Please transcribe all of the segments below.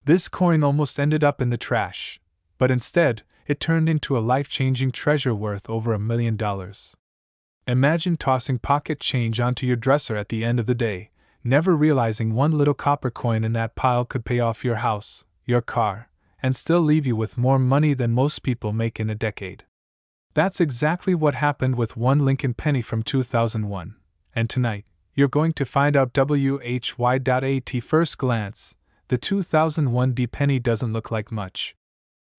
This coin almost ended up in the trash, but instead, it turned into a life-changing treasure worth over $1 million. Imagine tossing pocket change onto your dresser at the end of the day, never realizing one little copper coin in that pile could pay off your house, your car, and still leave you with more money than most people make in a decade. That's exactly what happened with one Lincoln penny from 2001, and tonight, you're going to find out why. At first glance, the 2001 D penny doesn't look like much.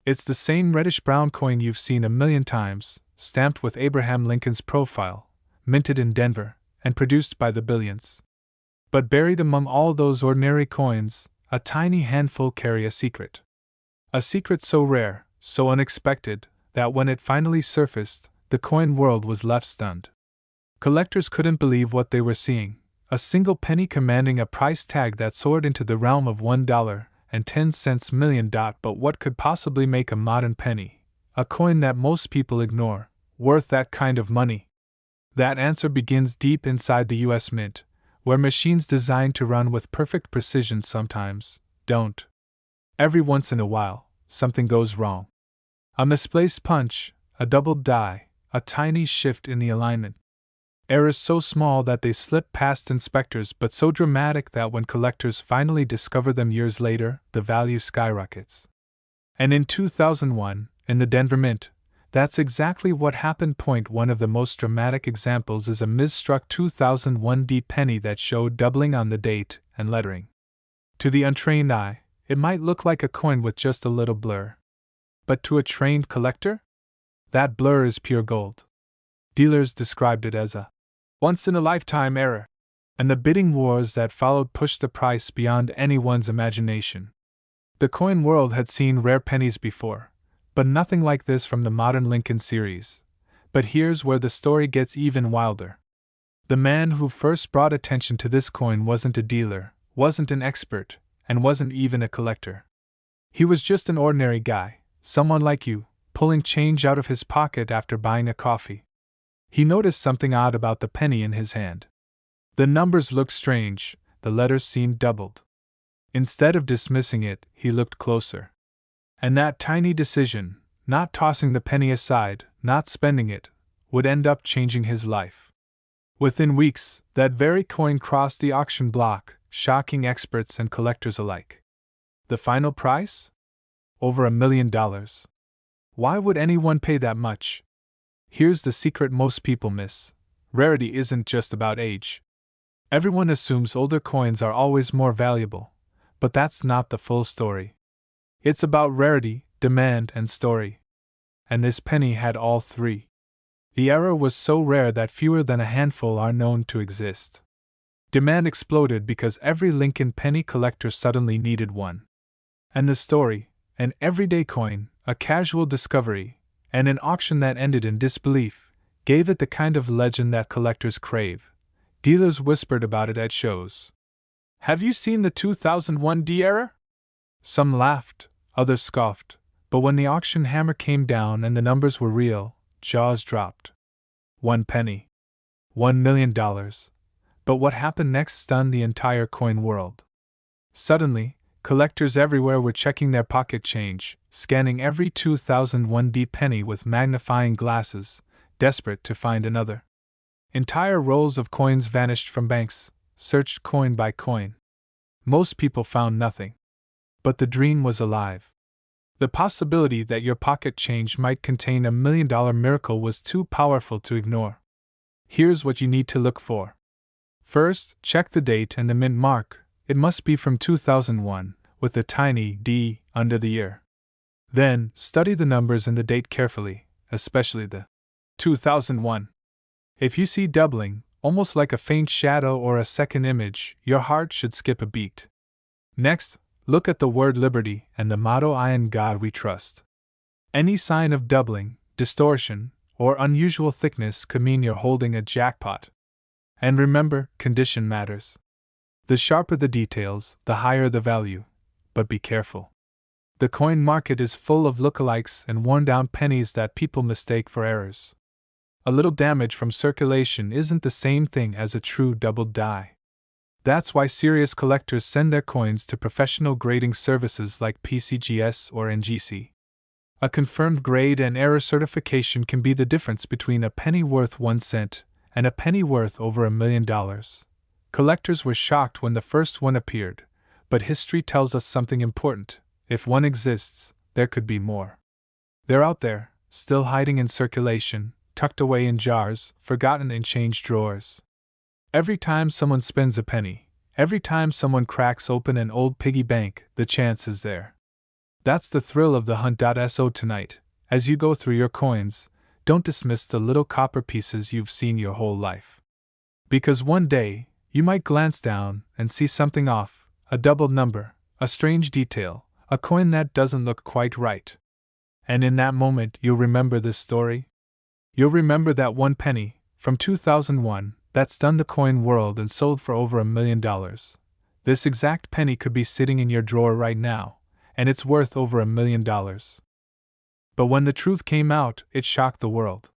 It's the same reddish-brown coin you've seen a million times, stamped with Abraham Lincoln's profile, minted in Denver, and produced by the billions. But buried among all those ordinary coins, a tiny handful carry a secret. A secret so rare, so unexpected, that when it finally surfaced, the coin world was left stunned. Collectors couldn't believe what they were seeing, a single penny commanding a price tag that soared into the realm of $1.10 million. But what could possibly make a modern penny, a coin that most people ignore, worth that kind of money? That answer begins deep inside the US Mint, where machines designed to run with perfect precision sometimes don't. Every once in a while, something goes wrong. A misplaced punch, a doubled die, a tiny shift in the alignment. Errors so small that they slip past inspectors, but so dramatic that when collectors finally discover them years later, the value skyrockets. And in 2001, in the Denver Mint, that's exactly what happened. One of the most dramatic examples is a misstruck 2001 D penny that showed doubling on the date and lettering. To the untrained eye, it might look like a coin with just a little blur. But to a trained collector? That blur is pure gold. Dealers described it as a once-in-a-lifetime error, and the bidding wars that followed pushed the price beyond anyone's imagination. The coin world had seen rare pennies before, but nothing like this from the modern Lincoln series. But here's where the story gets even wilder. The man who first brought attention to this coin wasn't a dealer, wasn't an expert, and wasn't even a collector. He was just an ordinary guy, someone like you, pulling change out of his pocket after buying a coffee. He noticed something odd about the penny in his hand. The numbers looked strange, the letters seemed doubled. Instead of dismissing it, he looked closer. And that tiny decision, not tossing the penny aside, not spending it, would end up changing his life. Within weeks, that very coin crossed the auction block, shocking experts and collectors alike. The final price? Over $1 million. Why would anyone pay that much? Here's the secret most people miss. Rarity isn't just about age. Everyone assumes older coins are always more valuable, but that's not the full story. It's about rarity, demand, and story. And this penny had all three. The era was so rare that fewer than a handful are known to exist. Demand exploded because every Lincoln penny collector suddenly needed one. And the story, an everyday coin, a casual discovery, and an auction that ended in disbelief, gave it the kind of legend that collectors crave. Dealers whispered about it at shows. "Have you seen the 2001 D error?" Some laughed, others scoffed, but when the auction hammer came down and the numbers were real, jaws dropped. 1 penny. $1 million. But what happened next stunned the entire coin world. Suddenly, collectors everywhere were checking their pocket change, scanning every 2001 D penny with magnifying glasses, desperate to find another. Entire rolls of coins vanished from banks, searched coin by coin. Most people found nothing. But the dream was alive. The possibility that your pocket change might contain $1 million miracle was too powerful to ignore. Here's what you need to look for. First, check the date and the mint mark. It must be from 2001, with a tiny D under the year. Then, study the numbers and the date carefully, especially the 2001. If you see doubling, almost like a faint shadow or a second image, your heart should skip a beat. Next, look at the word liberty and the motto "In God We Trust." Any sign of doubling, distortion, or unusual thickness could mean you're holding a jackpot. And remember, condition matters. The sharper the details, the higher the value. But be careful. The coin market is full of lookalikes and worn-down pennies that people mistake for errors. A little damage from circulation isn't the same thing as a true doubled die. That's why serious collectors send their coins to professional grading services like PCGS or NGC. A confirmed grade and error certification can be the difference between a penny worth 1 cent and a penny worth over $1 million. Collectors were shocked when the first one appeared, but history tells us something important. If one exists, there could be more. They're out there, still hiding in circulation, tucked away in jars, forgotten in change drawers. Every time someone spends a penny, every time someone cracks open an old piggy bank, the chance is there. That's the thrill of the hunt.so tonight. As you go through your coins, don't dismiss the little copper pieces you've seen your whole life. Because one day, you might glance down and see something off, a doubled number, a strange detail, a coin that doesn't look quite right. And in that moment, you'll remember this story. You'll remember that one penny, from 2001, that stunned the coin world and sold for over $1 million. This exact penny could be sitting in your drawer right now, and it's worth over $1 million. But when the truth came out, it shocked the world.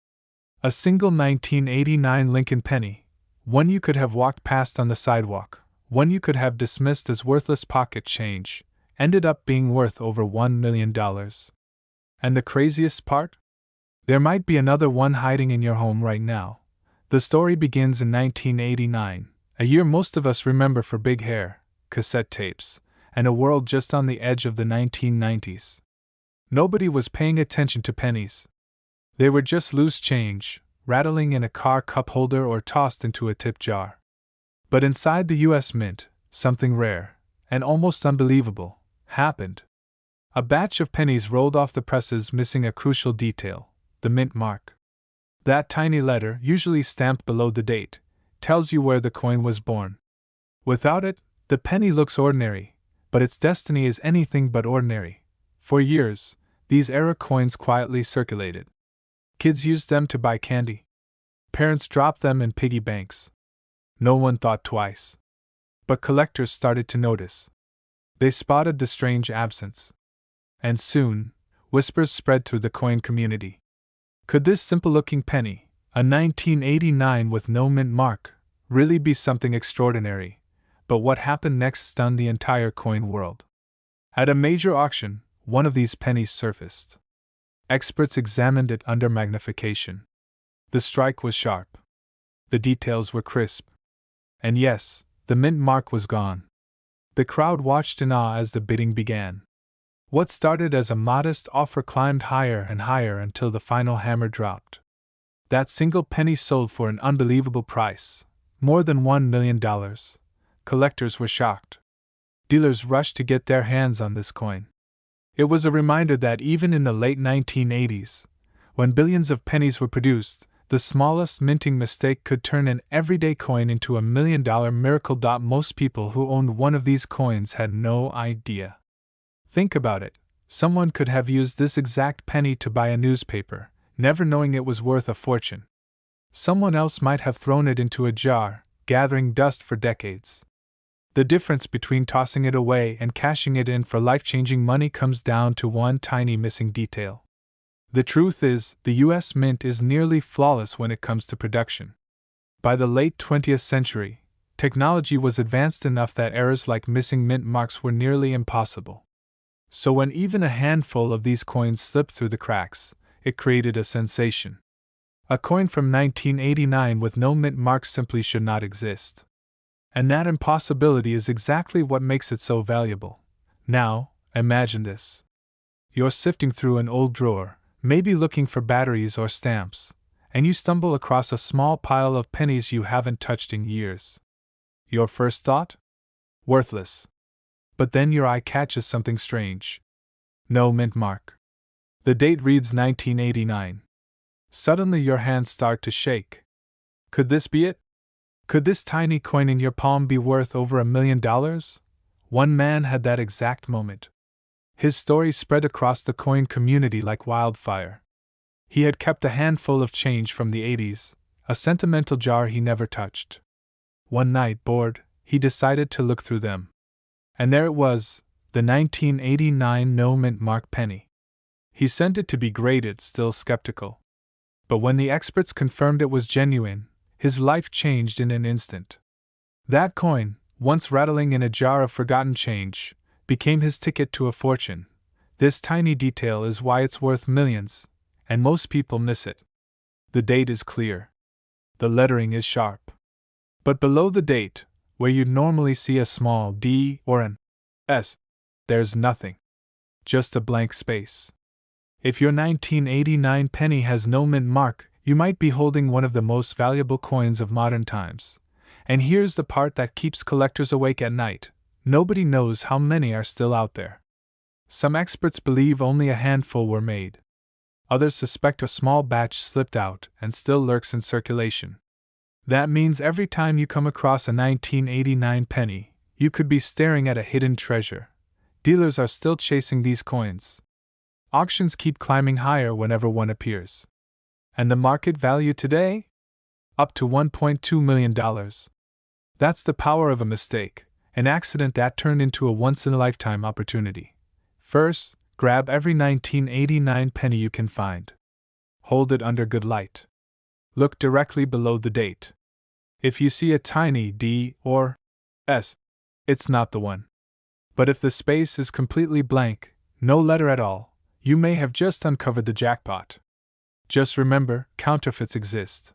A single 1989 Lincoln penny, one you could have walked past on the sidewalk, one you could have dismissed as worthless pocket change, ended up being worth over $1 million. And the craziest part? There might be another one hiding in your home right now. The story begins in 1989, a year most of us remember for big hair, cassette tapes, and a world just on the edge of the 1990s. Nobody was paying attention to pennies. They were just loose change, rattling in a car cup holder or tossed into a tip jar. But inside the US Mint, something rare, and almost unbelievable, happened. A batch of pennies rolled off the presses missing a crucial detail, the mint mark. That tiny letter, usually stamped below the date, tells you where the coin was born. Without it, the penny looks ordinary, but its destiny is anything but ordinary. For years, these error coins quietly circulated. Kids used them to buy candy. Parents dropped them in piggy banks. No one thought twice. But collectors started to notice. They spotted the strange absence. And soon, whispers spread through the coin community. Could this simple-looking penny, a 1989 with no mint mark, really be something extraordinary? But what happened next stunned the entire coin world. At a major auction, one of these pennies surfaced. Experts examined it under magnification. The strike was sharp. The details were crisp. And yes, the mint mark was gone. The crowd watched in awe as the bidding began. What started as a modest offer climbed higher and higher until the final hammer dropped. That single penny sold for an unbelievable price, more than $1 million. Collectors were shocked. Dealers rushed to get their hands on this coin. It was a reminder that even in the late 1980s, when billions of pennies were produced, the smallest minting mistake could turn an everyday coin into $1 million miracle. Most people who owned one of these coins had no idea. Think about it. Someone could have used this exact penny to buy a newspaper, never knowing it was worth a fortune. Someone else might have thrown it into a jar, gathering dust for decades. The difference between tossing it away and cashing it in for life-changing money comes down to one tiny missing detail. The truth is, the US Mint is nearly flawless when it comes to production. By the late 20th century, technology was advanced enough that errors like missing mint marks were nearly impossible. So when even a handful of these coins slipped through the cracks, it created a sensation. A coin from 1989 with no mint mark simply should not exist. And that impossibility is exactly what makes it so valuable. Now, imagine this. You're sifting through an old drawer, maybe looking for batteries or stamps, and you stumble across a small pile of pennies you haven't touched in years. Your first thought? Worthless. But then your eye catches something strange. No mint mark. The date reads 1989. Suddenly your hands start to shake. Could this be it? Could this tiny coin in your palm be worth over $1 million? One man had that exact moment. His story spread across the coin community like wildfire. He had kept a handful of change from the 80s, a sentimental jar he never touched. One night, bored, he decided to look through them. And there it was, the 1989 no mint mark penny. He sent it to be graded, still skeptical. But when the experts confirmed it was genuine, his life changed in an instant. That coin, once rattling in a jar of forgotten change, became his ticket to a fortune. This tiny detail is why it's worth millions, and most people miss it. The date is clear. The lettering is sharp. But below the date, where you'd normally see a small D or an S, there's nothing. Just a blank space. If your 1989 penny has no mint mark, you might be holding one of the most valuable coins of modern times. And here's the part that keeps collectors awake at night: nobody knows how many are still out there. Some experts believe only a handful were made. Others suspect a small batch slipped out and still lurks in circulation. That means every time you come across a 1989 penny, you could be staring at a hidden treasure. Dealers are still chasing these coins. Auctions keep climbing higher whenever one appears. And the market value today? Up to $1.2 million. That's the power of a mistake, an accident that turned into a once-in-a-lifetime opportunity. First, grab every 1989 penny you can find. Hold it under good light. Look directly below the date. If you see a tiny D or S, it's not the one. But if the space is completely blank, no letter at all, you may have just uncovered the jackpot. Just remember, counterfeits exist.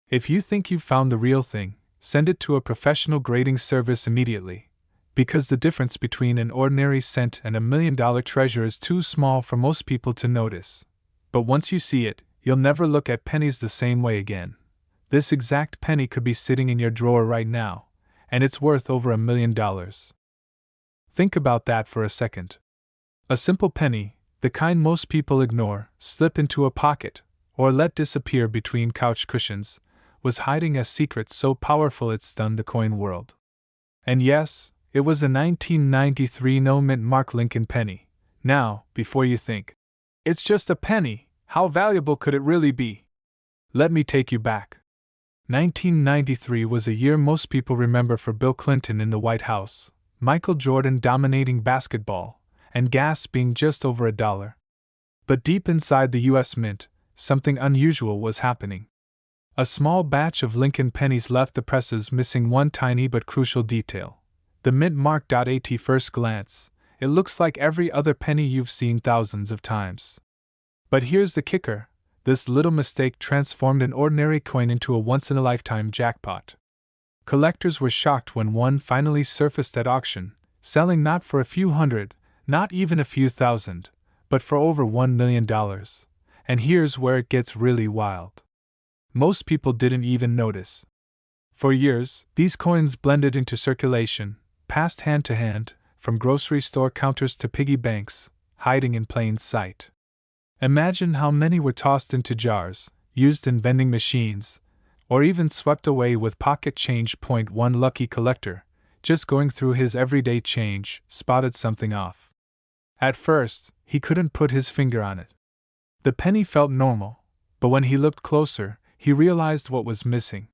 If you think you've found the real thing, send it to a professional grading service immediately, because the difference between an ordinary cent and $1 million treasure is too small for most people to notice. But once you see it, you'll never look at pennies the same way again. This exact penny could be sitting in your drawer right now, and it's worth over $1 million. Think about that for a second. A simple penny, the kind most people ignore, slip into a pocket, or let disappear between couch cushions, was hiding a secret so powerful it stunned the coin world. And yes, it was a 1993 no mint mark Lincoln penny. Now, before you think, it's just a penny, how valuable could it really be? Let me take you back. 1993 was a year most people remember for Bill Clinton in the White House, Michael Jordan dominating basketball, and gas being just over $1. But deep inside the U.S. Mint, something unusual was happening. A small batch of Lincoln pennies left the presses missing one tiny but crucial detail. The mint mark. At first glance, it looks like every other penny you've seen thousands of times. But here's the kicker: this little mistake transformed an ordinary coin into a once-in-a-lifetime jackpot. Collectors were shocked when one finally surfaced at auction, selling not for a few hundred, not even a few thousand, but for over $1 million. And here's where it gets really wild. Most people didn't even notice. For years, these coins blended into circulation, passed hand to hand, from grocery store counters to piggy banks, hiding in plain sight. Imagine how many were tossed into jars, used in vending machines, or even swept away with pocket change. One lucky collector, just going through his everyday change, spotted something off. At first, he couldn't put his finger on it. The penny felt normal, but when he looked closer, he realized what was missing.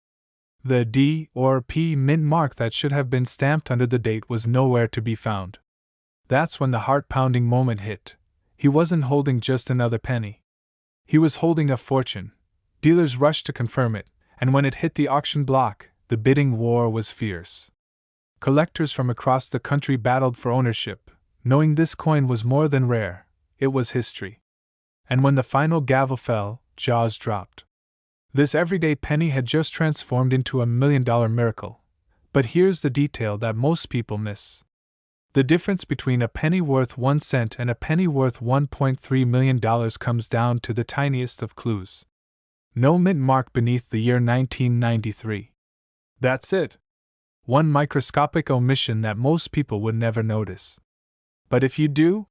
The D or P mint mark that should have been stamped under the date was nowhere to be found. That's when the heart-pounding moment hit. He wasn't holding just another penny. He was holding a fortune. Dealers rushed to confirm it, and when it hit the auction block, the bidding war was fierce. Collectors from across the country battled for ownership, knowing this coin was more than rare, it was history. And when the final gavel fell, jaws dropped. This everyday penny had just transformed into a $1 million miracle. But here's the detail that most people miss. The difference between a penny worth 1 cent and a penny worth $1.3 million comes down to the tiniest of clues. No mint mark beneath the year 1993. That's it. One microscopic omission that most people would never notice. But if you do,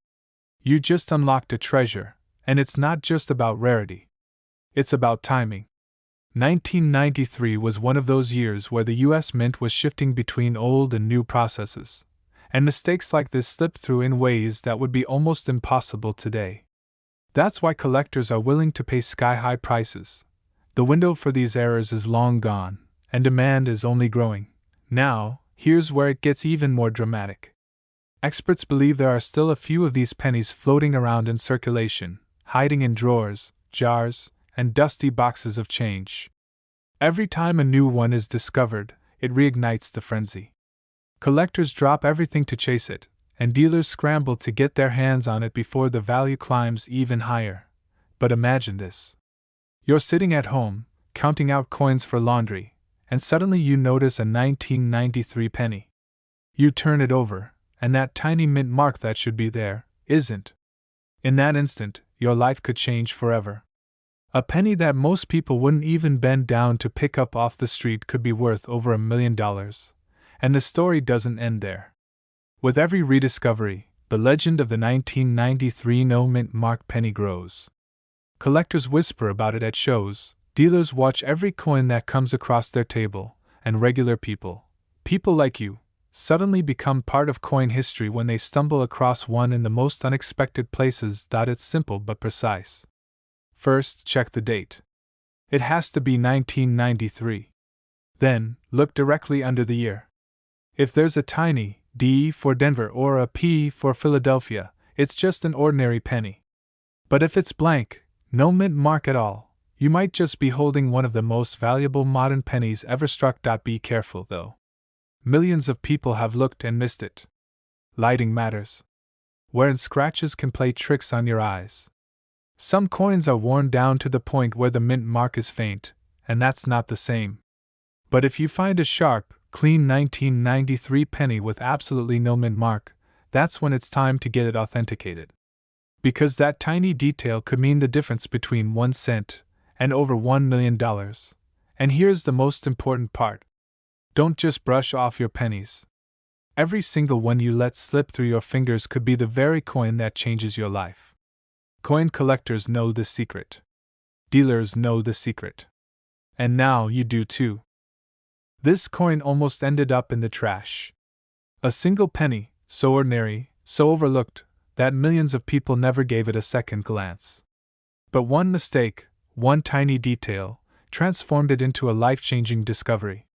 you just unlocked a treasure, and it's not just about rarity. It's about timing. 1993 was one of those years where the U.S. Mint was shifting between old and new processes, and mistakes like this slipped through in ways that would be almost impossible today. That's why collectors are willing to pay sky-high prices. The window for these errors is long gone, and demand is only growing. Now, here's where it gets even more dramatic. Experts believe there are still a few of these pennies floating around in circulation, hiding in drawers, jars, and dusty boxes of change. Every time a new one is discovered, it reignites the frenzy. Collectors drop everything to chase it, and dealers scramble to get their hands on it before the value climbs even higher. But imagine this. You're sitting at home, counting out coins for laundry, and suddenly you notice a 1993 penny. You turn it over, and that tiny mint mark that should be there isn't. In that instant, your life could change forever. A penny that most people wouldn't even bend down to pick up off the street could be worth over $1 million. And the story doesn't end there. With every rediscovery, the legend of the 1993 no-mint mark penny grows. Collectors whisper about it at shows, dealers watch every coin that comes across their table, and regular people, people like you, suddenly become part of coin history when they stumble across one in the most unexpected places. It's simple but precise. First, check the date. It has to be 1993. Then, look directly under the year. If there's a tiny D for Denver or a P for Philadelphia, it's just an ordinary penny. But if it's blank, no mint mark at all, you might just be holding one of the most valuable modern pennies ever struck. Be careful, though. Millions of people have looked and missed it. Lighting matters. Wear scratches can play tricks on your eyes. Some coins are worn down to the point where the mint mark is faint, and that's not the same. But if you find a sharp, clean 1993 penny with absolutely no mint mark, that's when it's time to get it authenticated. Because that tiny detail could mean the difference between 1 cent and over $1 million. And here's the most important part. Don't just brush off your pennies. Every single one you let slip through your fingers could be the very coin that changes your life. Coin collectors know the secret. Dealers know the secret. And now you do too. This coin almost ended up in the trash. A single penny, so ordinary, so overlooked, that millions of people never gave it a second glance. But one mistake, one tiny detail, transformed it into a life-changing discovery.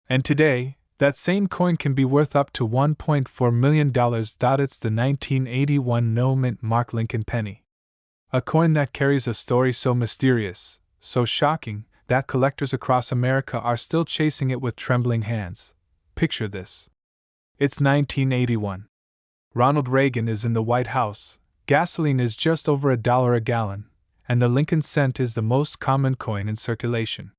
And today, that same coin can be worth up to $1.4 million. It's the 1981 no-mint mark Lincoln penny. A coin that carries a story so mysterious, so shocking, that collectors across America are still chasing it with trembling hands. Picture this. It's 1981. Ronald Reagan is in the White House, gasoline is just over $1 a gallon, and the Lincoln cent is the most common coin in circulation.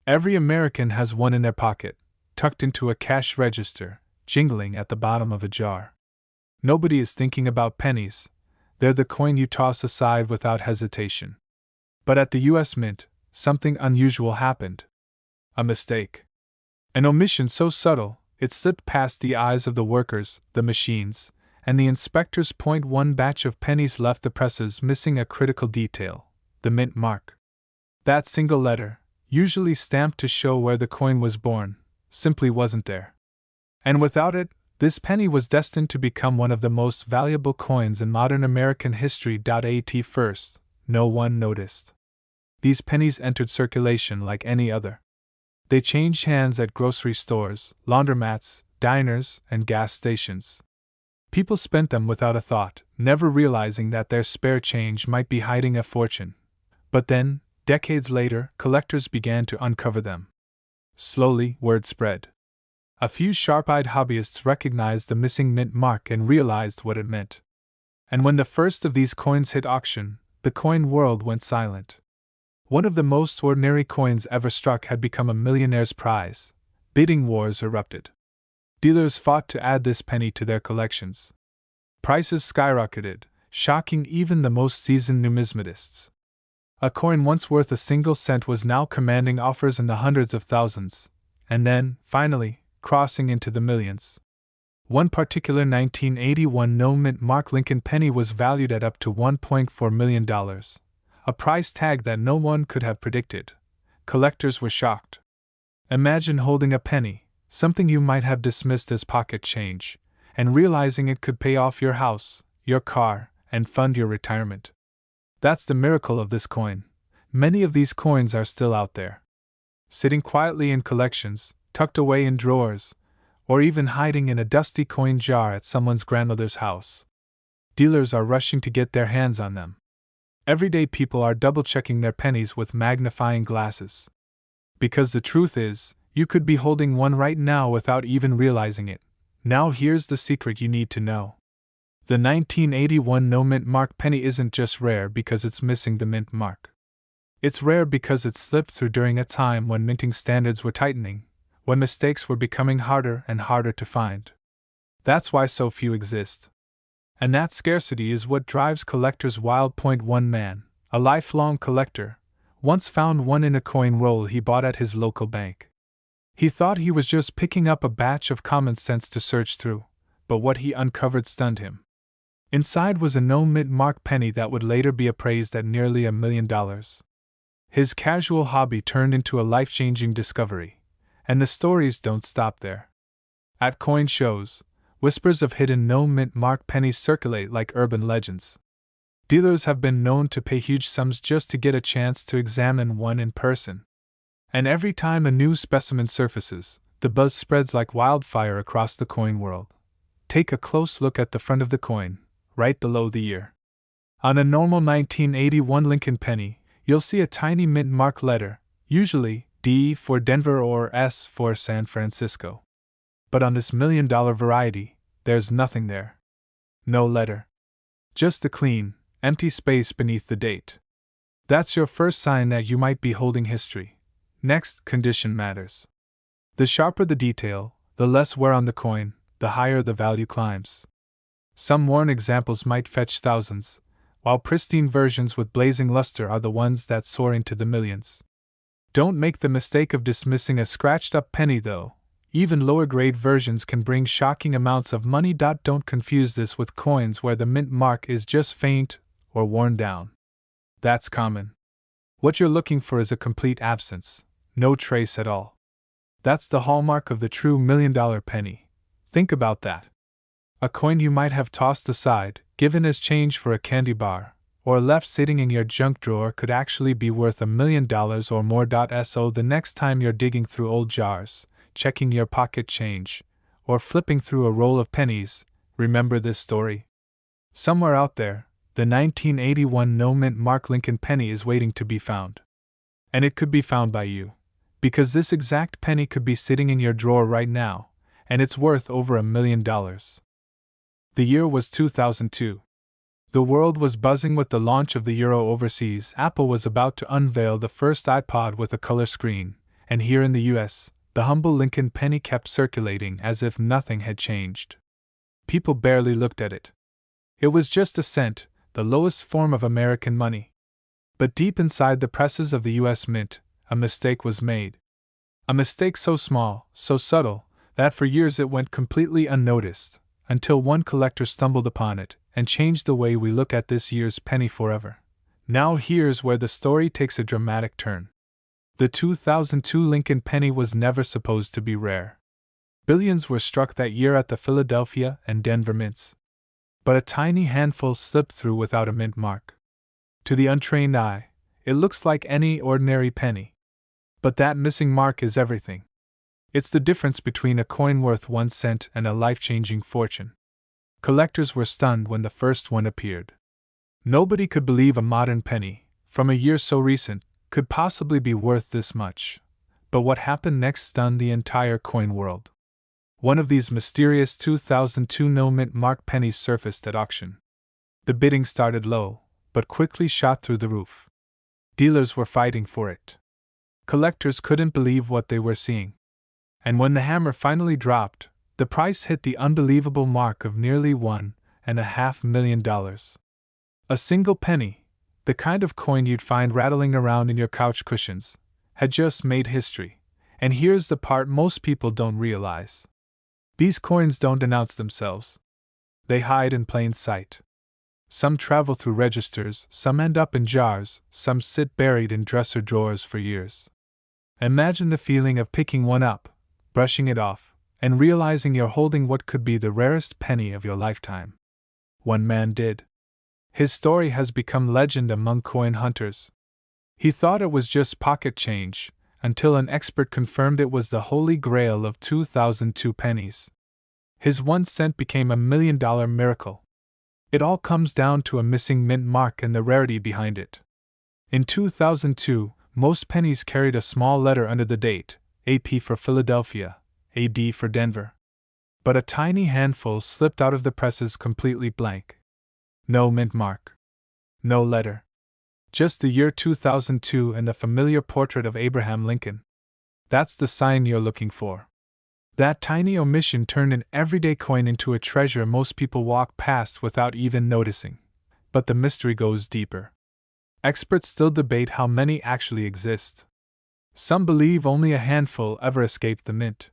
Every American has one in their pocket, tucked into a cash register, jingling at the bottom of a jar. Nobody is thinking about pennies. They're the coin you toss aside without hesitation. But at the U.S. Mint, something unusual happened. A mistake. An omission so subtle, it slipped past the eyes of the workers, the machines, and the inspectors. One batch of pennies left the presses missing a critical detail, the mint mark. That single letter, usually stamped to show where the coin was born, simply wasn't there. And without it, this penny was destined to become one of the most valuable coins in modern American history. At first, no one noticed. These pennies entered circulation like any other. They changed hands at grocery stores, laundromats, diners, and gas stations. People spent them without a thought, never realizing that their spare change might be hiding a fortune. But then, decades later, collectors began to uncover them. Slowly, word spread. A few sharp-eyed hobbyists recognized the missing mint mark and realized what it meant. And when the first of these coins hit auction, the coin world went silent. One of the most ordinary coins ever struck had become a millionaire's prize. Bidding wars erupted. Dealers fought to add this penny to their collections. Prices skyrocketed, shocking even the most seasoned numismatists. A coin once worth a single cent was now commanding offers in the hundreds of thousands, and then, finally, crossing into the millions. One particular 1981 no-mint mark Lincoln penny was valued at up to $1.4 million. A price tag that no one could have predicted. Collectors were shocked. Imagine holding a penny, something you might have dismissed as pocket change, and realizing it could pay off your house, your car, and fund your retirement. That's the miracle of this coin. Many of these coins are still out there, sitting quietly in collections, tucked away in drawers, or even hiding in a dusty coin jar at someone's grandmother's house. Dealers are rushing to get their hands on them. Everyday people are double-checking their pennies with magnifying glasses. Because the truth is, you could be holding one right now without even realizing it, Now here's the secret you need to know. The 1981 no mint mark penny isn't just rare because it's missing the mint mark. It's rare because it slipped through during a time when minting standards were tightening, when mistakes were becoming harder and harder to find. That's why so few exist. And that scarcity is what drives collectors wild. One man, a lifelong collector, once found one in a coin roll he bought at his local bank. He thought he was just picking up a batch of common sense to search through, but what he uncovered stunned him. Inside was a no mint mark penny that would later be appraised at nearly $1 million. His casual hobby turned into a life-changing discovery, and the stories don't stop there. At coin shows, whispers of hidden no mint mark pennies circulate like urban legends. Dealers have been known to pay huge sums just to get a chance to examine one in person. And every time a new specimen surfaces, the buzz spreads like wildfire across the coin world. Take a close look at the front of the coin, right below the year. On a normal 1981 Lincoln penny, you'll see a tiny mint mark letter, usually D for Denver or S for San Francisco. But on this $1 million variety, there's nothing there. No letter. Just a clean, empty space beneath the date. That's your first sign that you might be holding history. Next, condition matters. The sharper the detail, the less wear on the coin, the higher the value climbs. Some worn examples might fetch thousands, while pristine versions with blazing luster are the ones that soar into the millions. Don't make the mistake of dismissing a scratched-up penny though. Even lower-grade versions can bring shocking amounts of money. Don't confuse this with coins where the mint mark is just faint or worn down. That's common. What you're looking for is a complete absence, no trace at all. That's the hallmark of the true $1 million penny. Think about that. A coin you might have tossed aside, given as change for a candy bar, or left sitting in your junk drawer could actually be worth $1 million or more. So the next time you're digging through old jars, checking your pocket change, or flipping through a roll of pennies, remember this story. Somewhere out there, the 1981 no mint mark Lincoln penny is waiting to be found. And it could be found by you, because this exact penny could be sitting in your drawer right now, and it's worth over $1 million. The year was 2002. The world was buzzing with the launch of the Euro overseas. Apple was about to unveil the first iPod with a color screen, and here in the US, the humble Lincoln penny kept circulating as if nothing had changed. People barely looked at it. It was just a cent, the lowest form of American money. But deep inside the presses of the US Mint, a mistake was made. A mistake so small, so subtle, that for years it went completely unnoticed, until one collector stumbled upon it and changed the way we look at this year's penny forever. Now here's where the story takes a dramatic turn. The 2002 Lincoln penny was never supposed to be rare. Billions were struck that year at the Philadelphia and Denver mints. But a tiny handful slipped through without a mint mark. To the untrained eye, it looks like any ordinary penny. But that missing mark is everything. It's the difference between a coin worth 1 cent and a life-changing fortune. Collectors were stunned when the first one appeared. Nobody could believe a modern penny, from a year so recent, could possibly be worth this much. But what happened next stunned the entire coin world. One of these mysterious 2002 no mint mark pennies surfaced at auction. The bidding started low, but quickly shot through the roof. Dealers were fighting for it. Collectors couldn't believe what they were seeing. And when the hammer finally dropped, the price hit the unbelievable mark of nearly $1.5 million. A single penny, the kind of coin you'd find rattling around in your couch cushions, had just made history. And here's the part most people don't realize. These coins don't announce themselves. They hide in plain sight. Some travel through registers, some end up in jars, some sit buried in dresser drawers for years. Imagine the feeling of picking one up, brushing it off, and realizing you're holding what could be the rarest penny of your lifetime. One man did. His story has become legend among coin hunters. He thought it was just pocket change, until an expert confirmed it was the holy grail of 2002 pennies. His 1 cent became $1 million miracle. It all comes down to a missing mint mark and the rarity behind it. In 2002, most pennies carried a small letter under the date, AP for Philadelphia, AD for Denver. But a tiny handful slipped out of the presses completely blank. No mint mark. No letter. Just the year 2002 and the familiar portrait of Abraham Lincoln. That's the sign you're looking for. That tiny omission turned an everyday coin into a treasure most people walk past without even noticing. But the mystery goes deeper. Experts still debate how many actually exist. Some believe only a handful ever escaped the mint.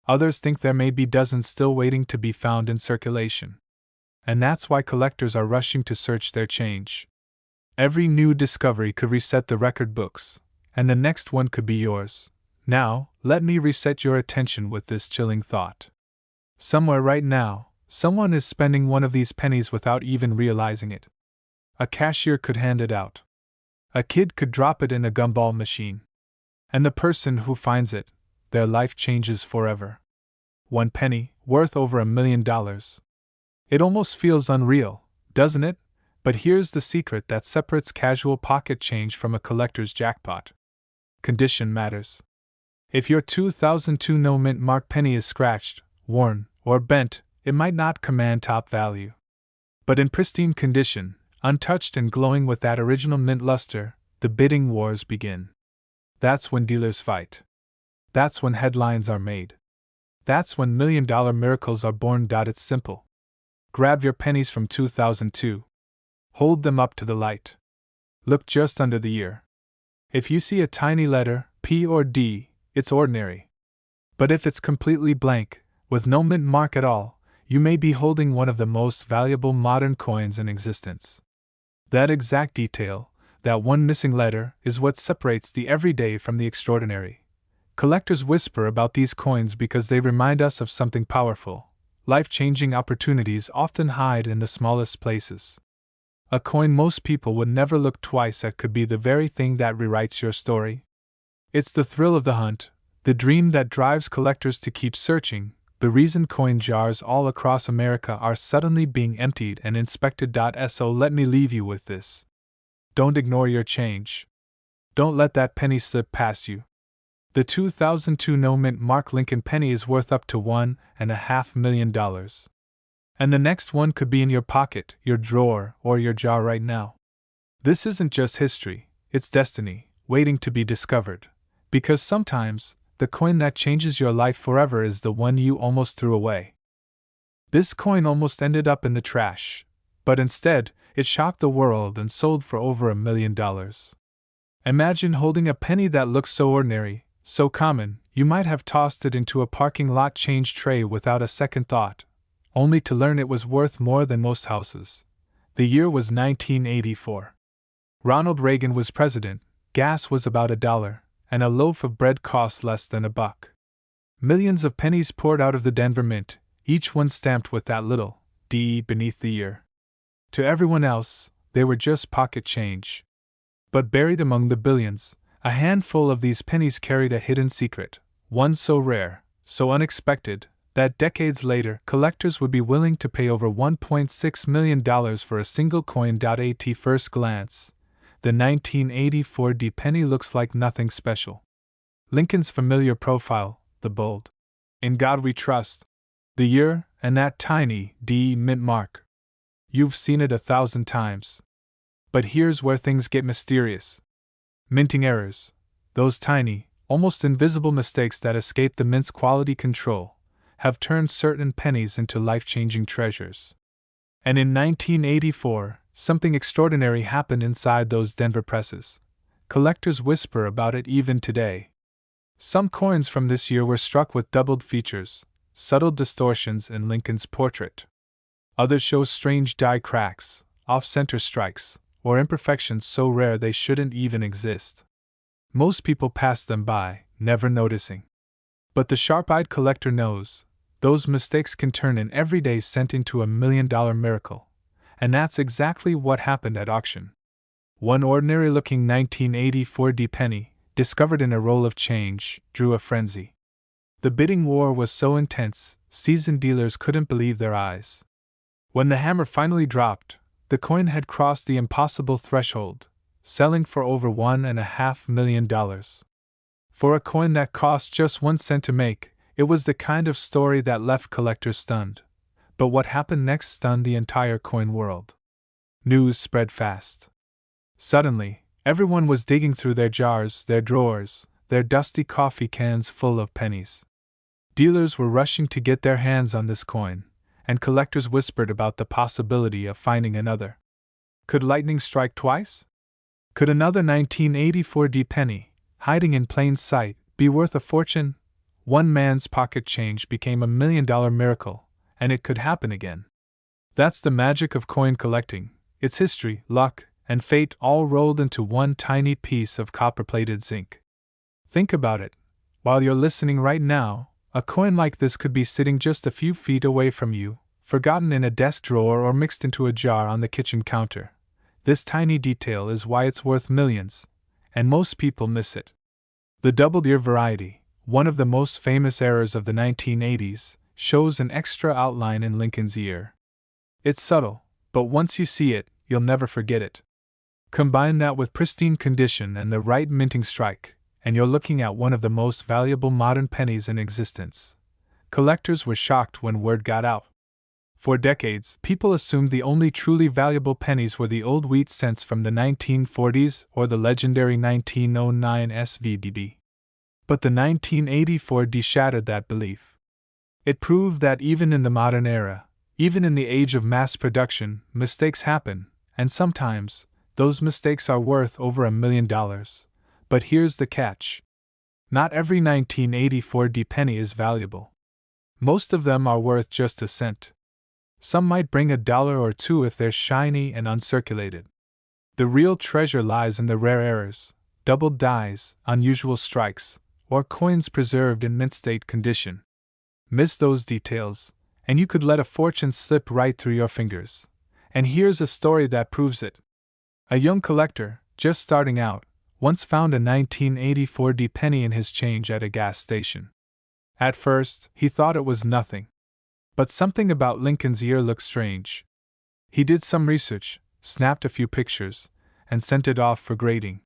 Others think there may be dozens still waiting to be found in circulation. And that's why collectors are rushing to search their change. Every new discovery could reset the record books, and the next one could be yours. Now, let me reset your attention with this chilling thought. Somewhere right now, someone is spending one of these pennies without even realizing it. A cashier could hand it out. A kid could drop it in a gumball machine. And the person who finds it, their life changes forever. One penny, worth over $1 million. It almost feels unreal, doesn't it? But here's the secret that separates casual pocket change from a collector's jackpot. Condition matters. If your 2002 no mint mark penny is scratched, worn, or bent, it might not command top value. But in pristine condition, untouched and glowing with that original mint luster, the bidding wars begin. That's when dealers fight. That's when headlines are made. That's when million-dollar miracles are born. It's simple. Grab your pennies from 2002. Hold them up to the light. Look just under the ear. If you see a tiny letter, P or D, it's ordinary. But if it's completely blank, with no mint mark at all, you may be holding one of the most valuable modern coins in existence. That exact detail, that one missing letter, is what separates the everyday from the extraordinary. Collectors whisper about these coins because they remind us of something powerful. Life-changing opportunities often hide in the smallest places. A coin most people would never look twice at could be the very thing that rewrites your story. It's the thrill of the hunt, the dream that drives collectors to keep searching, the reason coin jars all across America are suddenly being emptied and inspected. So let me leave you with this. Don't ignore your change. Don't let that penny slip past you. The 2002 no mint mark Lincoln penny is worth up to $1.5 million. And the next one could be in your pocket, your drawer, or your jar right now. This isn't just history, it's destiny, waiting to be discovered. Because sometimes, the coin that changes your life forever is the one you almost threw away. This coin almost ended up in the trash, but instead, it shocked the world and sold for over $1 million. Imagine holding a penny that looks so ordinary, so common, you might have tossed it into a parking lot change tray without a second thought, only to learn it was worth more than most houses. The year was 1984. Ronald Reagan was president, gas was about $1, and a loaf of bread cost less than $1. Millions of pennies poured out of the Denver Mint, each one stamped with that little D beneath the ear. To everyone else, they were just pocket change. But buried among the billions, a handful of these pennies carried a hidden secret, one so rare, so unexpected, that decades later, collectors would be willing to pay over $1.6 million for a single coin. At first glance, the 1984 D penny looks like nothing special. Lincoln's familiar profile, the bold "In God We Trust," the year, and that tiny D mint mark. You've seen it 1,000 times. But here's where things get mysterious. Minting errors, those tiny, almost invisible mistakes that escape the mint's quality control, have turned certain pennies into life-changing treasures. And in 1984, something extraordinary happened inside those Denver presses. Collectors whisper about it even today. Some coins from this year were struck with doubled features, subtle distortions in Lincoln's portrait. Others show strange die cracks, off-center strikes, or imperfections so rare they shouldn't even exist. Most people pass them by, never noticing. But the sharp-eyed collector knows, those mistakes can turn an everyday cent into $1 million miracle. And that's exactly what happened at auction. One ordinary-looking 1984 D penny, discovered in a roll of change, drew a frenzy. The bidding war was so intense, seasoned dealers couldn't believe their eyes. When the hammer finally dropped, the coin had crossed the impossible threshold, selling for over $1.5 million. For a coin that cost just 1 cent to make, It was the kind of story that left collectors stunned. But what happened next stunned the entire coin world. News spread fast. Suddenly, everyone was digging through their jars, their drawers, their dusty coffee cans full of pennies. Dealers were rushing to get their hands on this coin, and collectors whispered about the possibility of finding another. Could lightning strike twice? Could another 1984 penny, hiding in plain sight, be worth a fortune? One man's pocket change became $1 million miracle, and it could happen again. That's the magic of coin collecting. It's history, luck, and fate all rolled into one tiny piece of copper-plated zinc. Think about it. While you're listening right now, a coin like this could be sitting just a few feet away from you, forgotten in a desk drawer or mixed into a jar on the kitchen counter. This tiny detail is why it's worth millions, and most people miss it. The double-ear variety, one of the most famous errors of the 1980s, shows an extra outline in Lincoln's ear. It's subtle, but once you see it, you'll never forget it. Combine that with pristine condition and the right minting strike, and you're looking at one of the most valuable modern pennies in existence. Collectors were shocked when word got out. For decades, people assumed the only truly valuable pennies were the old wheat cents from the 1940s or the legendary 1909 SVDB. But the 1984 shattered that belief. It proved that even in the modern era, even in the age of mass production, mistakes happen, and sometimes, those mistakes are worth over $1 million. But here's the catch. Not every 1984 penny is valuable. Most of them are worth just a cent. Some might bring $1 or $2 if they're shiny and uncirculated. The real treasure lies in the rare errors, doubled dies, unusual strikes, or coins preserved in mint-state condition. Miss those details, and you could let a fortune slip right through your fingers. And here's a story that proves it. A young collector, just starting out, once found a 1984 penny in his change at a gas station. At first, he thought it was nothing. But something about Lincoln's ear looked strange. He did some research, snapped a few pictures, and sent it off for grading.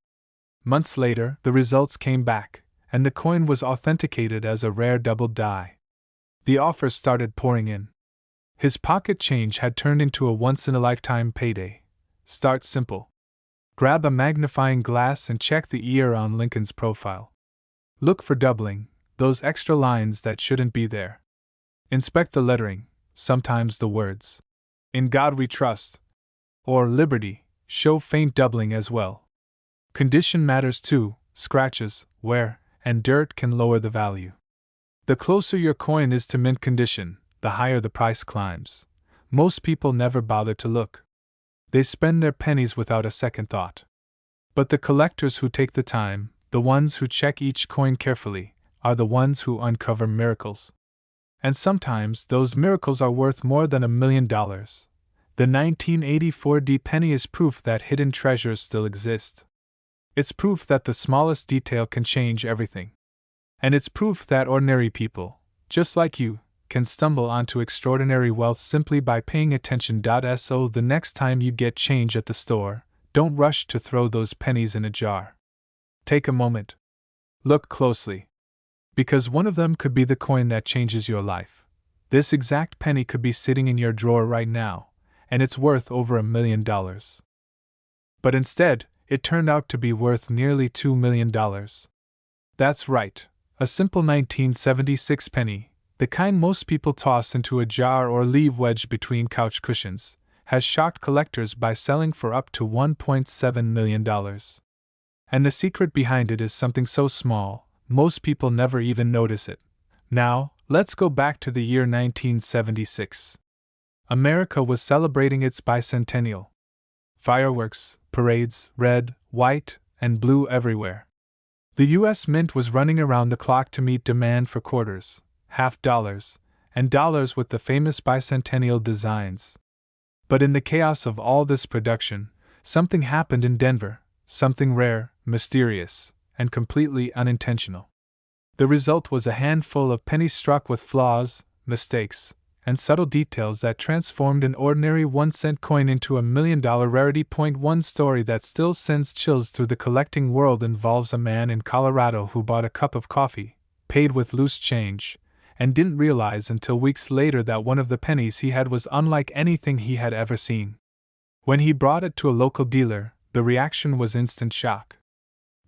Months later, the results came back, and the coin was authenticated as a rare double die. The offers started pouring in. His pocket change had turned into a once-in-a-lifetime payday. Start simple. Grab a magnifying glass and check the ear on Lincoln's profile. Look for doubling, those extra lines that shouldn't be there. Inspect the lettering, sometimes the words, "In God We Trust," or "Liberty," show faint doubling as well. Condition matters too. Scratches, wear, and dirt can lower the value. The closer your coin is to mint condition, the higher the price climbs. Most people never bother to look. They spend their pennies without a second thought. But the collectors who take the time, the ones who check each coin carefully, are the ones who uncover miracles. And sometimes those miracles are worth more than $1 million. The 1984 penny is proof that hidden treasures still exist. It's proof that the smallest detail can change everything. And it's proof that ordinary people, just like you, can stumble onto extraordinary wealth simply by paying attention. So the next time you get change at the store, don't rush to throw those pennies in a jar. Take a moment. Look closely. Because one of them could be the coin that changes your life. This exact penny could be sitting in your drawer right now, and it's worth over $1 million. But instead, it turned out to be worth nearly $2 million. That's right, a simple 1976 penny, the kind most people toss into a jar or leave wedged between couch cushions, has shocked collectors by selling for up to $1.7 million. And the secret behind it is something so small, most people never even notice it. Now, let's go back to the year 1976. America was celebrating its bicentennial. Fireworks, parades, red, white, and blue everywhere. The U.S. Mint was running around the clock to meet demand for quarters, half dollars, and dollars with the famous bicentennial designs. But in the chaos of all this production, something happened in Denver, something rare, mysterious, and completely unintentional. The result was a handful of pennies struck with flaws, mistakes, and subtle details that transformed an ordinary 1-cent coin into $1 million rarity. One story that still sends chills through the collecting world involves a man in Colorado who bought a cup of coffee, paid with loose change, and didn't realize until weeks later that one of the pennies he had was unlike anything he had ever seen. When he brought it to a local dealer, the reaction was instant shock.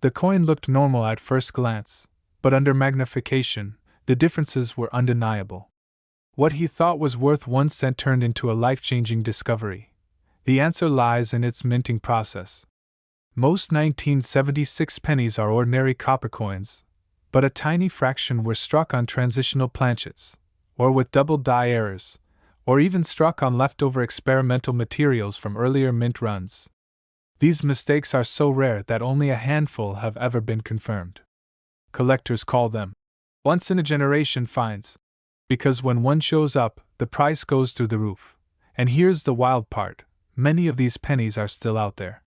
The coin looked normal at first glance, but under magnification, the differences were undeniable. What he thought was worth 1 cent turned into a life-changing discovery. The answer lies in its minting process. Most 1976 pennies are ordinary copper coins, but a tiny fraction were struck on transitional planchets, or with double die errors, or even struck on leftover experimental materials from earlier mint runs. These mistakes are so rare that only a handful have ever been confirmed. Collectors call them once-in-a-generation finds, because when one shows up, the price goes through the roof. And here's the wild part: many of these pennies are still out there.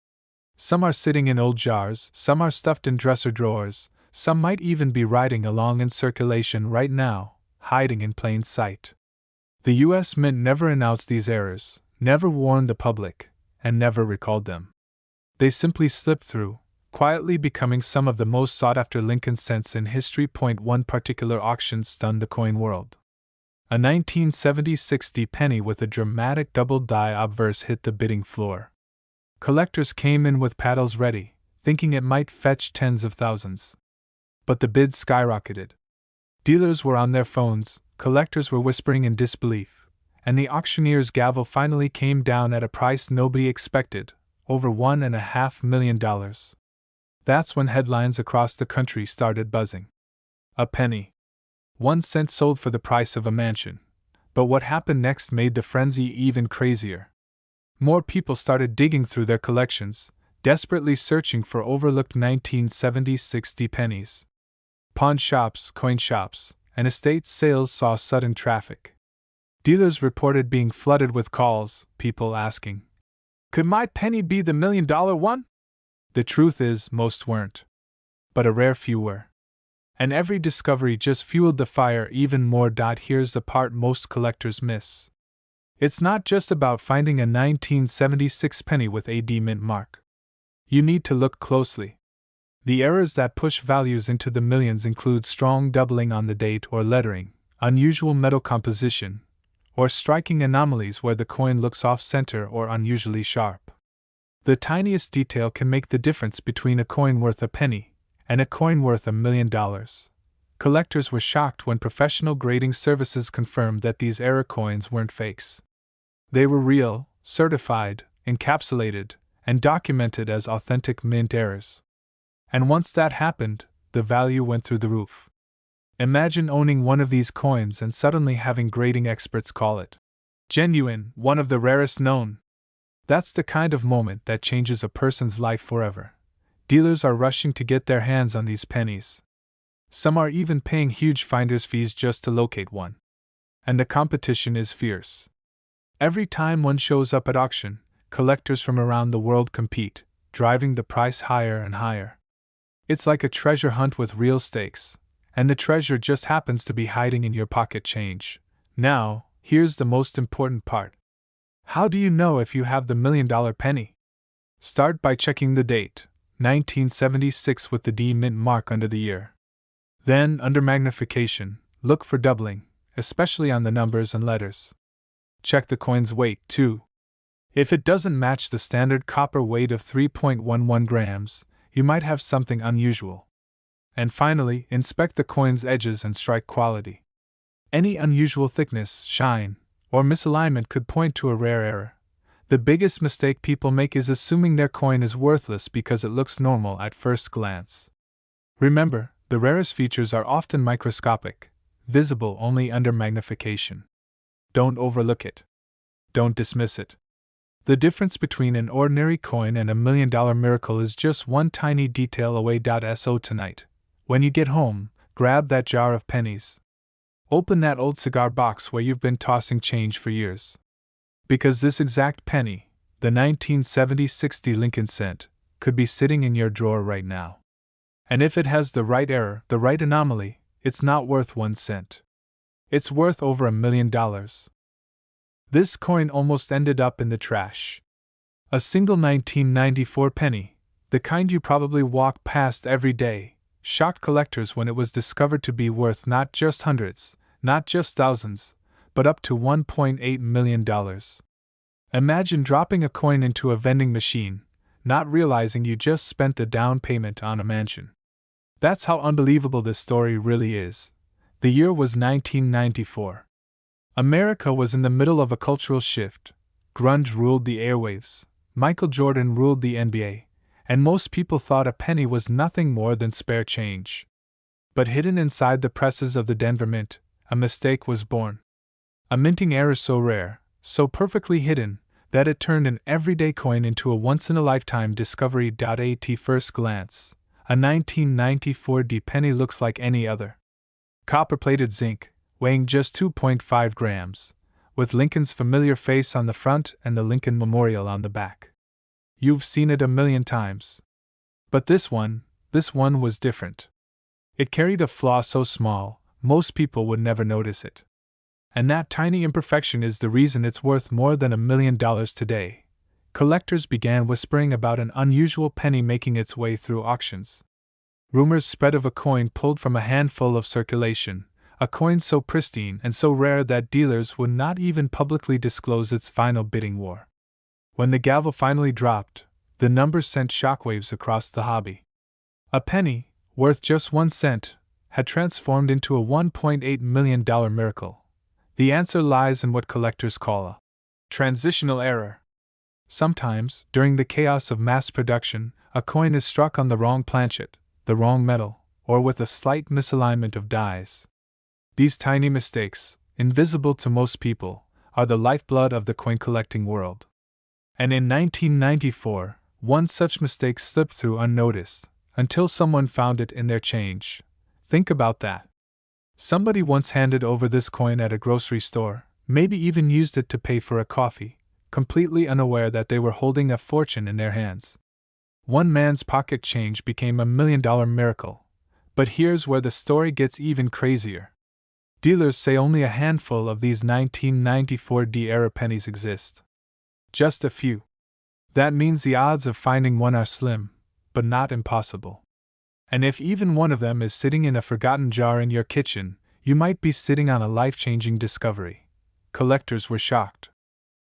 Some are sitting in old jars, some are stuffed in dresser drawers, some might even be riding along in circulation right now, hiding in plain sight. The U.S. Mint never announced these errors, never warned the public, and never recalled them. They simply slipped through, quietly becoming some of the most sought-after Lincoln cents in history. One particular auction stunned the coin world. A 1976 penny with a dramatic double-die obverse hit the bidding floor. Collectors came in with paddles ready, thinking it might fetch tens of thousands. But the bids skyrocketed. Dealers were on their phones, collectors were whispering in disbelief, and the auctioneer's gavel finally came down at a price nobody expected, over $1.5 million. That's when headlines across the country started buzzing. A penny. 1 cent sold for the price of a mansion. But what happened next made the frenzy even crazier. More people started digging through their collections, desperately searching for overlooked 1976 pennies. Pawn shops, coin shops, and estate sales saw sudden traffic. Dealers reported being flooded with calls, people asking, "Could my penny be the $1 million one?" The truth is, most weren't. But a rare few were. And every discovery just fueled the fire even more. Here's the part most collectors miss. It's not just about finding a 1976 penny with a D mint mark. You need to look closely. The errors that push values into the millions include strong doubling on the date or lettering, unusual metal composition, or striking anomalies where the coin looks off-center or unusually sharp. The tiniest detail can make the difference between a coin worth a penny and a coin worth $1 million. Collectors were shocked when professional grading services confirmed that these error coins weren't fakes. They were real, certified, encapsulated, and documented as authentic mint errors. And once that happened, the value went through the roof. Imagine owning one of these coins and suddenly having grading experts call it genuine, one of the rarest known. That's the kind of moment that changes a person's life forever. Dealers are rushing to get their hands on these pennies. Some are even paying huge finder's fees just to locate one. And the competition is fierce. Every time one shows up at auction, collectors from around the world compete, driving the price higher and higher. It's like a treasure hunt with real stakes, and the treasure just happens to be hiding in your pocket change. Now, here's the most important part. How do you know if you have the $1 million penny? Start by checking the date, 1976 with the D mint mark under the year. Then, under magnification, look for doubling, especially on the numbers and letters. Check the coin's weight, too. If it doesn't match the standard copper weight of 3.11 grams, you might have something unusual. And finally, inspect the coin's edges and strike quality. Any unusual thickness, shine, or misalignment could point to a rare error. The biggest mistake people make is assuming their coin is worthless because it looks normal at first glance. Remember, the rarest features are often microscopic, visible only under magnification. Don't overlook it. Don't dismiss it. The difference between an ordinary coin and $1 million miracle is just one tiny detail away. So tonight, when you get home, grab that jar of pennies. Open that old cigar box where you've been tossing change for years. Because this exact penny, the 1976 Lincoln cent, could be sitting in your drawer right now. And if it has the right error, the right anomaly, it's not worth 1 cent. It's worth over $1 million. This coin almost ended up in the trash. A single 1994 penny, the kind you probably walk past every day, shocked collectors when it was discovered to be worth not just hundreds, Not just thousands, but up to $1.8 million. Imagine dropping a coin into a vending machine, not realizing you just spent the down payment on a mansion. That's how unbelievable this story really is. The year was 1994. America was in the middle of a cultural shift. Grunge ruled the airwaves, Michael Jordan ruled the NBA, and most people thought a penny was nothing more than spare change. But hidden inside the presses of the Denver Mint, a mistake was born. A minting error so rare, so perfectly hidden, that it turned an everyday coin into a once-in-a-lifetime discovery. At first glance, a 1994 D penny looks like any other. Copper-plated zinc, weighing just 2.5 grams, with Lincoln's familiar face on the front and the Lincoln Memorial on the back. You've seen it a million times. But this one was different. It carried a flaw so small, most people would never notice it. And that tiny imperfection is the reason it's worth more than $1 million today. Collectors began whispering about an unusual penny making its way through auctions. Rumors spread of a coin pulled from a handful of circulation, a coin so pristine and so rare that dealers would not even publicly disclose its final bidding war. When the gavel finally dropped, the numbers sent shockwaves across the hobby. A penny, worth just 1 cent, had transformed into a $1.8 million miracle. The answer lies in what collectors call a transitional error. Sometimes, during the chaos of mass production, a coin is struck on the wrong planchet, the wrong metal, or with a slight misalignment of dies. These tiny mistakes, invisible to most people, are the lifeblood of the coin collecting world. And in 1994, one such mistake slipped through unnoticed, until someone found it in their change. Think about that. Somebody once handed over this coin at a grocery store, maybe even used it to pay for a coffee, completely unaware that they were holding a fortune in their hands. One man's pocket change became $1 million miracle. But here's where the story gets even crazier. Dealers say only a handful of these 1994 D-era pennies exist. Just a few. That means the odds of finding one are slim, but not impossible. And if even one of them is sitting in a forgotten jar in your kitchen, you might be sitting on a life-changing discovery. Collectors were shocked.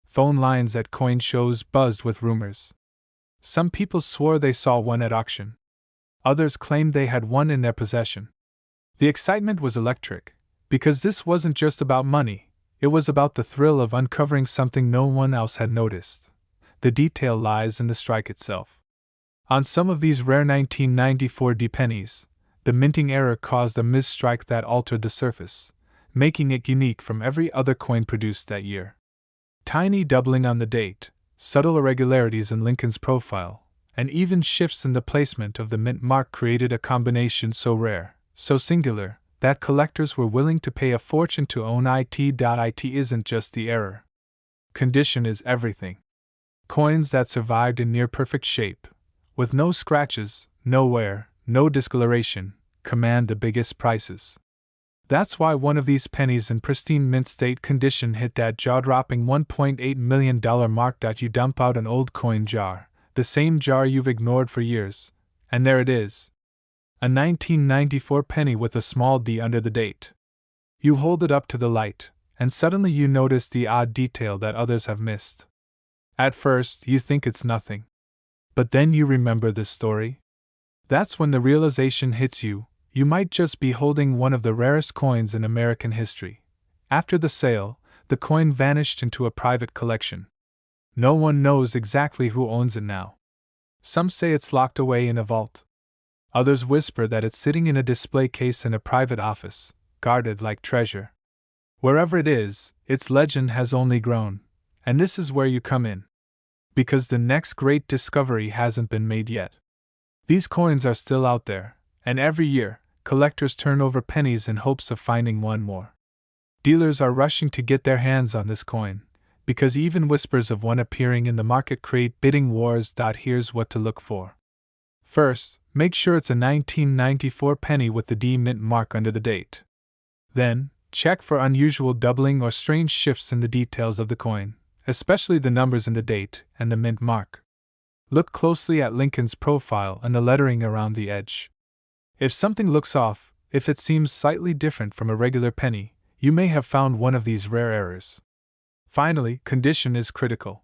Phone lines at coin shows buzzed with rumors. Some people swore they saw one at auction. Others claimed they had one in their possession. The excitement was electric, because this wasn't just about money, it was about the thrill of uncovering something no one else had noticed. The detail lies in the strike itself. On some of these rare 1994 D pennies, the minting error caused a misstrike that altered the surface, making it unique from every other coin produced that year. Tiny doubling on the date, subtle irregularities in Lincoln's profile, and even shifts in the placement of the mint mark created a combination so rare, so singular, that collectors were willing to pay a fortune to own it. It isn't just the error. Condition is everything. Coins that survived in near-perfect shape, with no scratches, no wear, no discoloration, command the biggest prices. That's why one of these pennies in pristine mint state condition hit that jaw-dropping $1.8 million mark. You dump out an old coin jar, the same jar you've ignored for years, and there it is. A 1994 penny with a small d under the date. You hold it up to the light, and suddenly you notice the odd detail that others have missed. At first, you think it's nothing. But then you remember this story. That's when the realization hits you, you might just be holding one of the rarest coins in American history. After the sale, the coin vanished into a private collection. No one knows exactly who owns it now. Some say it's locked away in a vault. Others whisper that it's sitting in a display case in a private office, guarded like treasure. Wherever it is, its legend has only grown, and this is where you come in. Because the next great discovery hasn't been made yet. These coins are still out there, and every year, collectors turn over pennies in hopes of finding one more. Dealers are rushing to get their hands on this coin, because even whispers of one appearing in the market create bidding wars. Here's what to look for. First, make sure it's a 1994 penny with the D mint mark under the date. Then, check for unusual doubling or strange shifts in the details of the coin, especially the numbers in the date and the mint mark. Look closely at Lincoln's profile and the lettering around the edge. If something looks off, if it seems slightly different from a regular penny, you may have found one of these rare errors. Finally, condition is critical.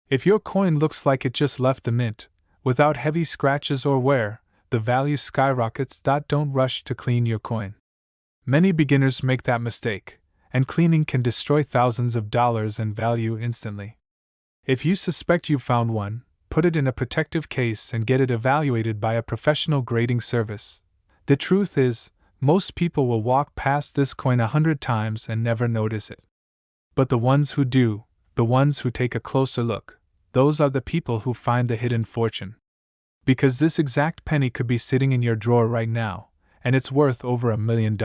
If your coin looks like it just left the mint, without heavy scratches or wear, the value skyrockets. Don't rush to clean your coin. Many beginners make that mistake, and cleaning can destroy thousands of dollars in value instantly. If you suspect you've found one, put it in a protective case and get it evaluated by a professional grading service. The truth is, most people will walk past this coin 100 times and never notice it. But the ones who do, the ones who take a closer look, those are the people who find the hidden fortune. Because this exact penny could be sitting in your drawer right now, and it's worth over $1 million.